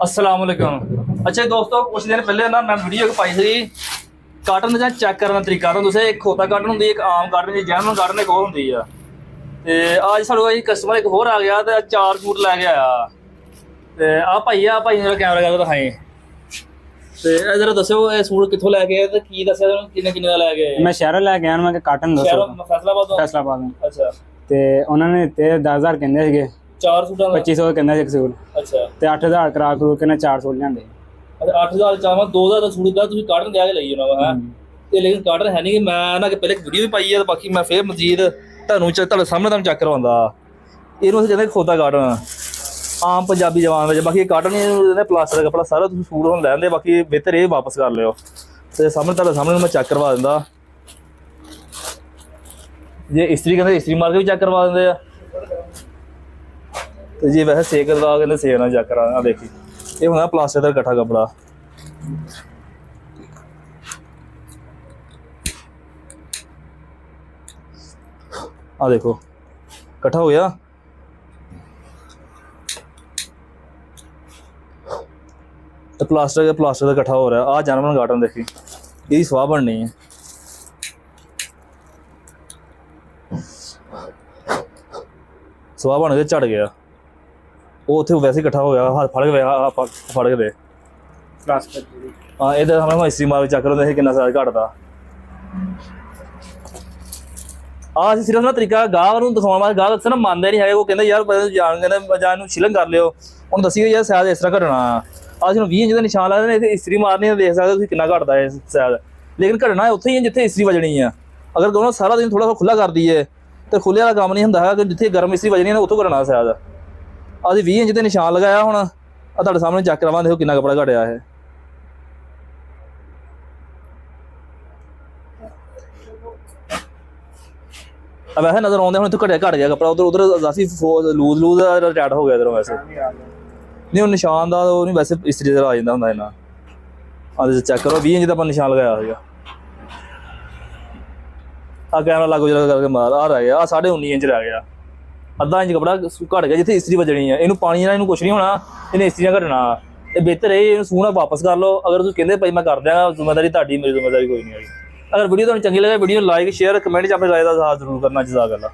अस्सलाम वालेकुम। अच्छा दोस्तों, कुछ दिन पहले ना मैं वीडियो पाई थी ਕਾਟਨ ਦਾ ਚੈੱਕ ਕਰਨ ਦਾ ਤਰੀਕਾ। ਤੁਹਾਨੂੰ ਦੱਸਿਆ ਇੱਕ ਖੋਤਾ ਕਾਟਨ ਹੁੰਦੀ, ਇੱਕ ਆਮ ਕਾਟਨ ਦੀ, ਜੈਨੂਇਨ ਕਾਟਨ ਇੱਕ ਹੋਰ ਹੁੰਦੀ ਆ। ਤੇ ਅੱਜ ਸਾਡੇ ਕਸਟਮਰ ਇੱਕ ਹੋਰ ਆ ਗਿਆ ਤੇ 4 ਸੂਟ ਲੈ ਕੇ ਆਇਆ। ਤੇ ਭਾਈ ਨੇ ਕੈਮਰਾ ਕਰ ਦਿਖਾਏ ਤੇ ਇਹ ਜਰਾ ਦੱਸਿਓ ਇਹ ਸੂਟ ਕਿੱਥੋਂ ਲੈ ਕੇ ਆਏ ਤੇ ਕੀ ਦੱਸਿਆ ਤੁਹਾਨੂੰ, ਕਿੰਨੇ ਦਾ ਲੈ ਕੇ ਆਏ? ਮੈਂ ਸ਼ਹਿਰੋਂ ਲੈ ਕੇ ਆਇਆ ਮੈਂ ਕਿ ਕਾਟਨ ਦੱਸੋ। ਸ਼ਹਿਰੋਂ ਫੈਸਲਾਬਾਦ ਤੋਂ? ਫੈਸਲਾਬਾਦ। ਅੱਛਾ। ਤੇ ਉਹਨਾਂ ਨੇ ਦਿੱਤੇ 10,000 ਕਹਿੰਦੇ ਸੀਗੇ 4 ਸੂਟਾਂ ਦਾ? 2500 ਕਹਿੰਦਾ ਸੀ ਇੱਕ ਸੂਟ। ਅੱਛਾ। ਤੇ 8,000 ਕਰਾ ਕੇ ਨੇ 4 ਸੂਟ ਲਿਆਂਦੇ। ਅੱਛਾ 8,000 ਚਾਹਾਂ 2,000 ਦਾ ਸੂਟ ਦਾ ਤੁਸੀਂ ਕਾਟਨ ਲਿਆ ਕੇ ਲਈ ਜਾਣਾ ਵਾ ਹੈ ਤੇ, ਲੇਕਿਨ ਕਾਟਨ ਹੈ ਨਹੀਂ ਕਿ ਮੈਂ ਨਾ ਕਿ ਪਹਿਲੇ ਇੱਕ ਵੀਡੀਓ ਵੀ ਪਾਈ ਹੈ ਤੇ ਬਾਕੀ ਮੈਂ ਫੇਰ ਮਜ਼ੀਦ ਤੁਹਾਡੇ ਸਾਹਮਣੇ ਤੁਹਾਨੂੰ ਚੈੱਕ ਕਰਵਾਉਂਦਾ। ਇਹਨੂੰ ਅਸੀਂ ਕਹਿੰਦੇ ਖੋਤਾ ਕਾਟਨ, ਆਮ ਪੰਜਾਬੀ ਜਵਾਨ ਵਿੱਚ। ਬਾਕੀ ਇਹ ਕਾਟਨ ਇਹਦਾ ਪਲਾਸਟਰ ਦਾ ਕੱਪੜਾ ਸਾਰਾ ਤੁਸੀਂ ਸੂਟ ਹੁਣ ਲੈਂਦੇ, ਬਾਕੀ ਬਿਹਤਰ ਇਹ ਵਾਪਸ ਕਰ ਲਿਓ। ਤੇ ਤੁਹਾਡੇ ਸਾਹਮਣੇ ਮੈਂ ਚੈੱਕ ਕਰਵਾ ਦਿੰਦਾ। ਜੇ ਇਸਤਰੀ ਕਹਿੰਦੇ ਇਸਤਰੀ ਮਾਰ ਕੇ ਵੀ ਚੈੱਕ ਕਰਵਾ ਦਿੰਦੇ ਆ, ਤੇ ਜੇ ਵੈਸੇ ਸੇਕ ਲਗਾ ਕਹਿੰਦੇ ਸੇਕ ਨਾਲ ਚੈੱਕ ਕਰਾ। ਦੇਖੀ ਇਹ ਹੁੰਦਾ ਪਲਾਸਟਰ ਦਾ ਇਕੱਠਾ ਕੱਪੜਾ। ਆ ਦੇਖੋ ਇਕੱਠਾ ਹੋ ਗਿਆ। ਤੇ ਪਲਾਸਟਰ ਦਾ ਇਕੱਠਾ ਹੋ ਰਿਹਾ। ਆ ਜੈਨੂਇਨ ਕਾਟਨ ਦੇਖੀ, ਇਹਦੀ ਸਵਾਹ ਬਣਨੀ ਹੈ। ਸਵਾਹ ਬਣ ਕੇ ਝੜ ਗਿਆ, ਉਹ ਉੱਥੇ ਵੈਸੇ ਇਕੱਠਾ ਹੋ ਗਿਆ। ਹੱਥ ਫੜ ਕੇ ਫੜ ਕੇ ਦੇ ਹਾਂ ਇਹਦਾ ਸਾਹਮਣੇ ਇਸਤਰੀ ਮਾਰ ਚੱਕ ਰਹੇ ਸੀ ਕਿੰਨਾ ਸਾਈਜ਼ ਘਟਦਾ। ਅਸੀਂ ਸਿਰਫ ਨਾ ਤਰੀਕਾ ਗਾਹਕ ਨੂੰ ਦਿਖਾਉਣ ਵਾਸਤੇ, ਗਾਹਕ ਅਕਸਰ ਨਾ ਮੰਨਦੇ ਨਹੀਂ ਹੈਗੇ। ਉਹ ਕਹਿੰਦੇ ਯਾਰ ਜਾਣ ਕਹਿੰਦੇ ਜਾਂ ਇਹਨੂੰ ਛਿਲਨ ਕਰ ਲਿਓ। ਹੁਣ ਦੱਸੀਏ ਯਾਰ ਸਾਈਜ਼ ਇਸ ਤਰ੍ਹਾਂ ਘਟਣਾ। ਅਸੀਂ ਨੂੰ 20 ਇੰਚ ਦਾ ਨਿਸ਼ਾਨ ਲੱਗਦੇ ਨੇ, ਇੱਥੇ ਇਸਤਰੀ ਮਾਰਨੀ ਦੇਖ ਸਕਦੇ ਤੁਸੀਂ ਕਿੰਨਾ ਘਟਦਾ ਹੈ ਸਾਈਜ਼। ਲੇਕਿਨ ਘਟਣਾ ਉੱਥੇ ਹੀ ਹੈ ਜਿੱਥੇ ਇਸਤਰੀ ਵੱਜਣੀ ਆ। ਅਗਰ ਦੋਨੋਂ ਸਾਰਾ ਦਿਨ ਥੋੜਾ ਖੁੱਲਾ ਕਰ ਦਈਏ ਤੇ ਖੁੱਲੇ ਵਾਲਾ ਕੰਮ ਨਹੀਂ ਹੁੰਦਾ ਹੈਗਾ ਕਿ ਜਿੱਥੇ ਗਰਮ ਇਸਤਰੀ ਵੱਜਣੀ ਹੈ ਉੱਥੋਂ ਘਟਣਾ ਸਾਈਜ਼। ਅਸੀਂ 20 ਇੰਚ ਦੇ ਨਿਸ਼ਾਨ ਲਗਾਇਆ। ਹੁਣ ਆ ਤੁਹਾਡੇ ਸਾਹਮਣੇ ਚੈੱਕ ਕਰਾਵਾਂ, ਦੇਖੋ ਕਿੰਨਾ ਕੱਪੜਾ ਘਟਿਆ ਇਹ। ਵੈਸੇ ਨਜ਼ਰ ਆਉਂਦੇ ਹੁਣ ਇੱਥੋਂ ਘਟ ਗਿਆ ਕੱਪੜਾ। ਉਧਰ ਅਸੀਂ ਲੂਜ਼ ਟਾਈਟ ਹੋ ਗਿਆ ਇਧਰੋਂ ਵੈਸੇ ਨਹੀਂ। ਉਹ ਨਿਸ਼ਾਨ ਦਾ ਉਹ ਨਹੀਂ, ਵੈਸੇ ਇਸਤਰੀ ਦਾ ਆ ਜਾਂਦਾ ਹੁੰਦਾ ਇਹਨਾਂ। ਆਹ ਚੈੱਕ ਕਰੋ 20 ਇੰਚ ਦਾ ਆਪਾਂ ਨਿਸ਼ਾਨ ਲਗਾਇਆ ਸੀਗਾ। ਆ ਕੈਮਰਾ ਲਾਗੂ ਜਰਾ ਕਰਕੇ ਮਾਰ, ਆ ਰਹਿ ਗਿਆ 19.5 ਇੰਚ ਰਹਿ ਗਿਆ। ਅੱਧਾ ਇੰਚ ਕੱਪੜਾ ਘਟ ਗਿਆ ਜਿੱਥੇ ਇਸਤਰੀ ਵੱਜਣੀ ਆ। ਇਹਨੂੰ ਪਾਣੀ ਨਾਲ ਇਹਨੂੰ ਕੁਛ ਨਹੀਂ ਹੋਣਾ, ਇਹਨੇ ਇਸਤਰੀ ਨਾਲ ਘਟਣਾ। ਇਹ ਬਿਹਤਰ ਹੈ ਇਹਨੂੰ ਸੂਣਾ ਵਾਪਸ ਕਰ ਲਓ। ਅਗਰ ਤੁਸੀਂ ਕਹਿੰਦੇ ਭਾਈ ਮੈਂ ਕਰ ਦਿਆਂਗਾ, ਜ਼ਿੰਮੇਵਾਰੀ ਤੁਹਾਡੀ, ਮੇਰੀ ਜ਼ਿੰਮੇਵਾਰੀ ਕੋਈ ਨਹੀਂ ਹੈਗੀ। ਅਗਰ ਵੀਡੀਓ ਤੁਹਾਨੂੰ ਚੰਗੀ ਲੱਗੇ ਵੀਡੀਓ ਲਾਈਕ ਸ਼ੇਅਰ ਕਮੈਂਟ 'ਚ ਆਪਣੇ ਰਾਏ ਦਾ ਇਜ਼ਹਾਰ ਜ਼ਰੂਰ ਕਰਨਾ। ਜਜ਼ਾਕ ਅੱਲਾਹ।